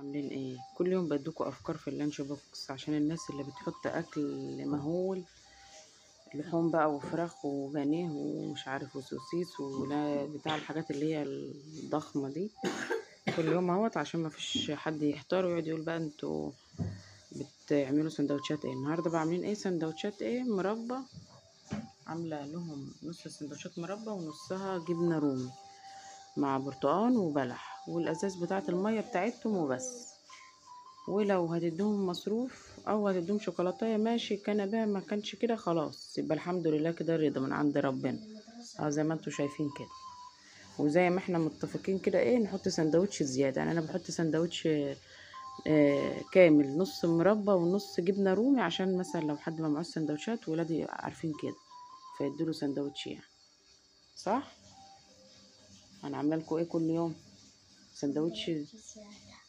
عاملين ايه؟ كل يوم بدوكوا افكار في اللانش بوكس عشان الناس اللي بتحط اكل مهول، لحوم بقى وفراخ وبانيه ومش عارف وسوسيس ولا بتاع الحاجات اللي هي الضخمة دي كل يوم اهوت، عشان ما فيش حد يحتار ويقعد يقول بقى انتوا بتعملوا سندوتشات ايه النهارده. بقى عاملين ايه؟ سندوتشات ايه؟ مربى. عامله لهم نص السندوتشات مربى ونصها جبنه رومي مع برتقان وبلح والازاز بتاعه الميه بتاعتهم وبس. ولو هتدوهم مصروف او هتدوهم شوكولاتايه ماشي، كان بها ما كانش كده خلاص، يبقى الحمد لله كده رضا من عند ربنا. زي ما انتوا شايفين كده، وزي ما احنا متفقين كده ايه، نحط سندوتش زياده. يعني انا بحط سندوتش كامل، نص مربى ونص جبنه رومي، عشان مثلا لو حد ما معوش سندوتشات ولادي عارفين كده فيدوله سندوتش يعني. صح؟ انا عامله لكم ايه كل يوم؟ سندوتش.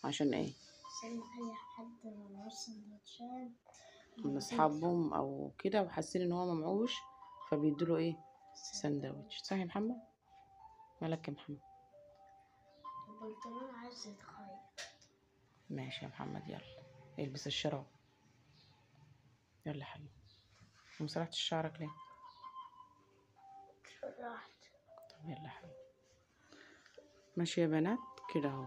عشان ايه؟ عشان اي حد معهوش سندوتشات من اصحابهم او كده وحاسين ان هو ممعوش فبيدوله ايه؟ سندوتش. صح يا محمد؟ مالك يا محمد؟ البنطلون عايز يتخيط. ماشي يا محمد، يلا البس الشراب. يلا يا حبيبي. ومسرحتش شعرك ليه؟ راحت. طب يلا يا حبيبي. ماشي يا بنات كده اهو.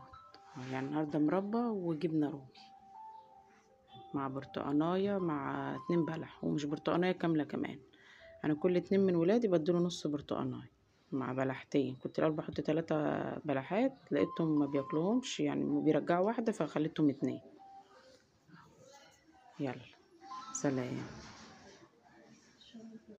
يعني النهارده مربى وجبنه رومي مع برتقانايه مع 2 بلح، ومش برتقانايه كامله كمان. انا كل 2 من ولادي بديله نص برتقانايه مع بلحتين. كنت الاول بحط 3 بلحات، لقيتهم ما بياكلوهمش يعني بيرجعوا واحده فخليتهم 2. يلا سلام.